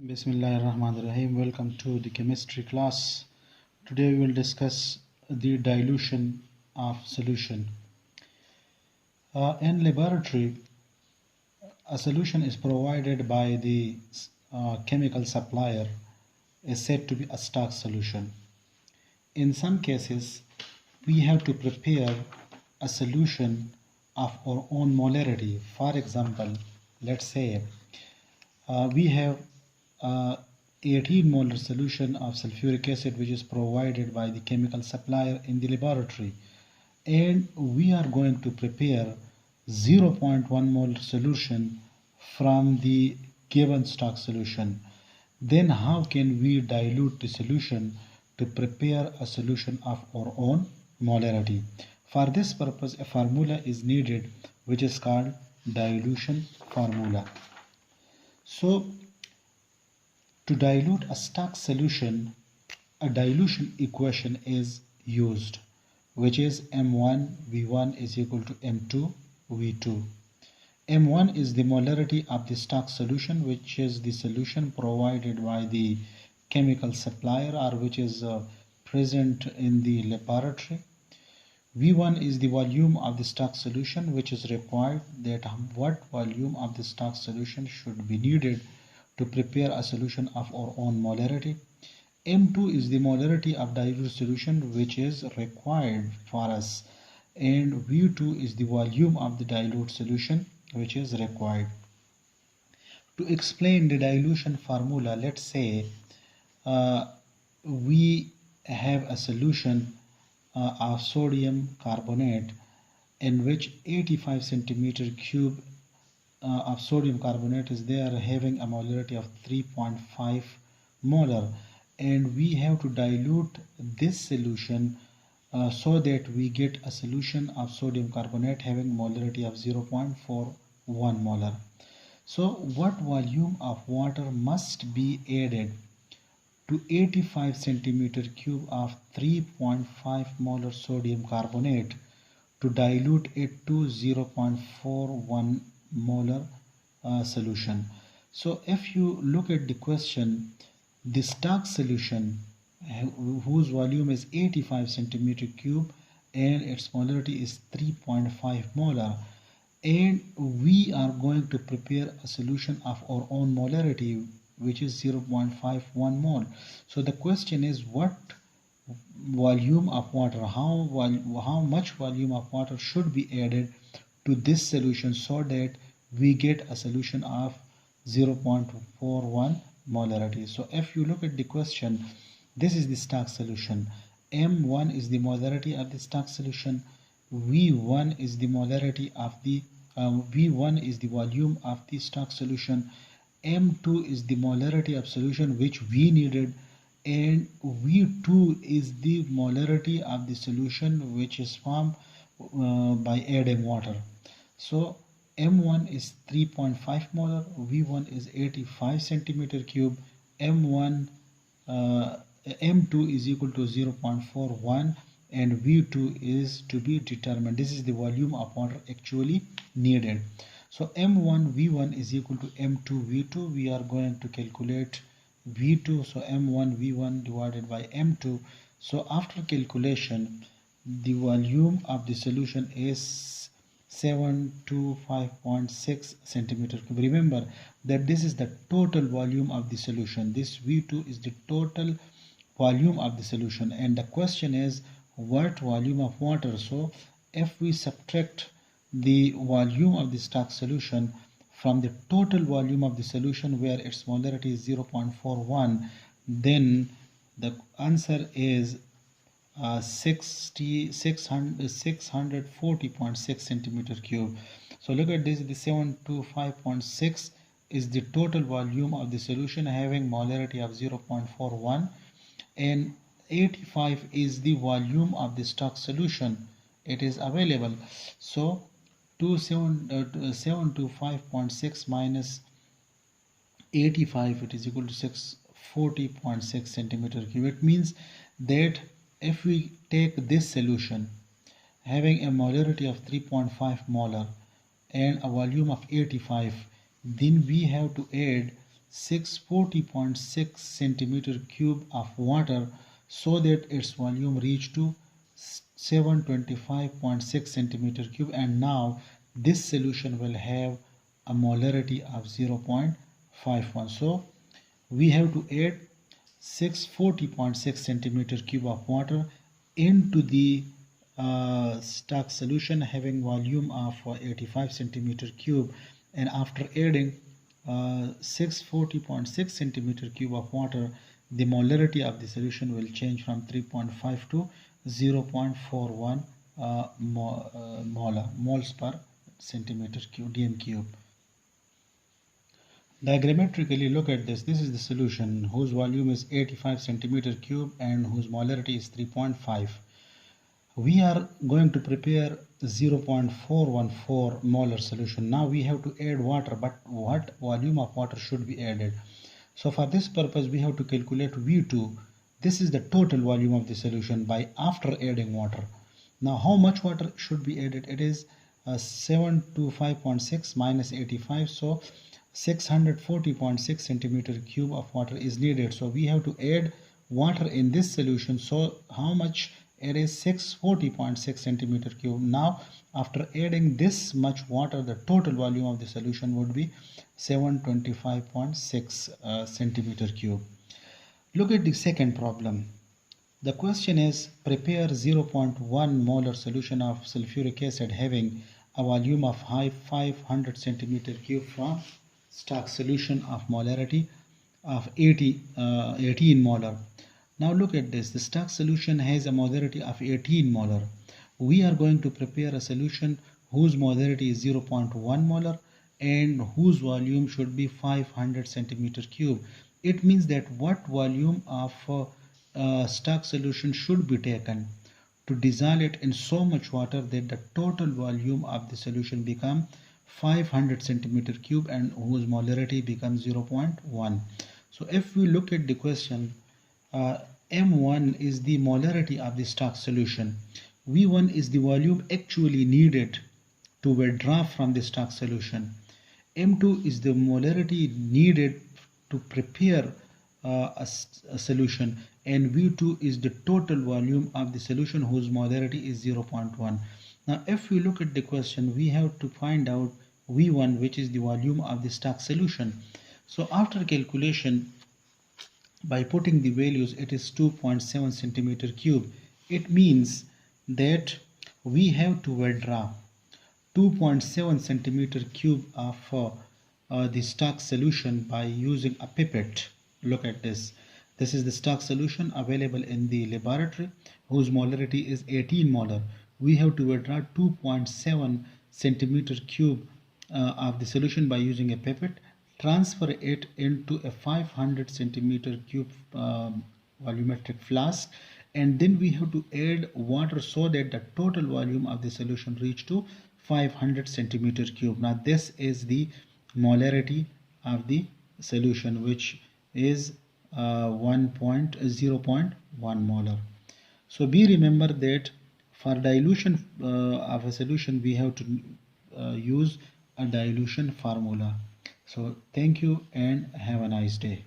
Bismillahirrahmanirrahim. Welcome to the chemistry class. Today we will discuss the dilution of solution. In laboratory, a solution is provided by the chemical supplier is said to be a stock solution. In some cases, we have to prepare a solution of our own molarity. For example, let's say we have 18 molar solution of sulfuric acid which is provided by the chemical supplier in the laboratory, and we are going to prepare 0.1 molar solution from the given stock solution. Then how can we dilute the solution to prepare a solution of our own molarity? For this purpose, a formula is needed which is called dilution formula. So to dilute a stock solution, a dilution equation is used, which is M1V1 is equal to M2V2. M1 is the molarity of the stock solution, which is the solution provided by the chemical supplier or which is present in the laboratory. V1 is the volume of the stock solution, which is required, that what volume of the stock solution should be needed to prepare a solution of our own molarity. M2 is the molarity of dilute solution which is required for us, and V2 is the volume of the dilute solution which is required. To explain the dilution formula, let's say we have a solution of sodium carbonate in which 85 centimeter cube of sodium carbonate is there, having a molarity of 3.5 molar, and we have to dilute this solution so that we get a solution of sodium carbonate having molarity of 0.41 molar. So what volume of water must be added to 85 centimeter cube of 3.5 molar sodium carbonate to dilute it to 0.41 molar solution? So if you look at the question, the stock solution whose volume is 85 centimeter cube and its molarity is 3.5 molar, and we are going to prepare a solution of our own molarity which is 0.51 mole. So the question is, what volume of water, how much volume of water should be added to this solution so that we get a solution of 0.41 molarity. So if you look at the question, this is the stock solution. M1 is the molarity of the stock solution. V1 is the molarity of the V1 is the volume of the stock solution. M2 is the molarity of solution which we needed, and V2 is the molarity of the solution which is formed by adding water. So M1 is 3.5 molar, V1 is 85 centimeter cube, M2 is equal to 0.41, and V2 is to be determined. This is the volume of water actually needed. So M1 V1 is equal to M2 V2. We are going to calculate V2. So M1 V1 divided by M2. So after calculation, the volume of the solution is 725.6 centimeter cube. Remember that this is the total volume of the solution. This V2 is the total volume of the solution, and the question is what volume of water. So if we subtract the volume of the stock solution from the total volume of the solution where its molarity is 0.41, then the answer is 640.6 centimeter cube. So look at this, the 725.6 is the total volume of the solution having molarity of 0.41, and 85 is the volume of the stock solution it is available. So 725.6 minus 85, it is equal to 640.6 centimeter cube. It means that if we take this solution having a molarity of 3.5 molar and a volume of 85, then we have to add 640.6 centimeter cube of water so that its volume reached to 725.6 centimeter cube, and now this solution will have a molarity of 0.51. So we have to add 640.6 centimeter cube of water into the stock solution having volume of 85 centimeter cube, and after adding 640.6 centimeter cube of water, the molarity of the solution will change from 3.5 to 0.41 moles per centimeter cube dm cube. Diagrammatically look at this. This is the solution whose volume is 85 centimeter cube and whose molarity is 3.5. We are going to prepare 0.414 molar solution. Now we have to add water, but what volume of water should be added? So for this purpose we have to calculate V2. This is the total volume of the solution by after adding water. Now how much water should be added? It is 725.6 minus 85, so 640.6 centimeter cube of water is needed. So we have to add water in this solution. So how much? It is 640.6 centimeter cube. Now after adding this much water, the total volume of the solution would be 725.6 centimeter cube. Look at the second problem. The question is prepare 0.1 molar solution of sulfuric acid having a volume of 500 centimeter cube from stock solution of molarity of 18 molar. Now look at this. The stock solution has a molarity of 18 molar. We are going to prepare a solution whose molarity is 0.1 molar and whose volume should be 500 centimeter cube. It means that what volume of stock solution should be taken to dissolve it in so much water that the total volume of the solution become 500 centimeter cube and whose molarity becomes 0.1. So if we look at the question, M1 is the molarity of the stock solution. V1 is the volume actually needed to withdraw from the stock solution. M2 is the molarity needed to prepare a solution, and V2 is the total volume of the solution whose molarity is 0.1. Now if we look at the question, we have to find out V1, which is the volume of the stock solution. So after calculation, by putting the values, it is 2.7 centimeter cube. It means that we have to withdraw 2.7 centimeter cube of the stock solution by using a pipette. Look at this. This is the stock solution available in the laboratory whose molarity is 18 molar. We have to withdraw 2.7 centimeter cube of the solution by using a pipette, transfer it into a 500 centimeter cube volumetric flask, and then we have to add water so that the total volume of the solution reach to 500 centimeter cube. Now this is the molarity of the solution, which is 0.1 molar. So be remember that for dilution of a solution we have to use a dilution formula. So thank you and have a nice day.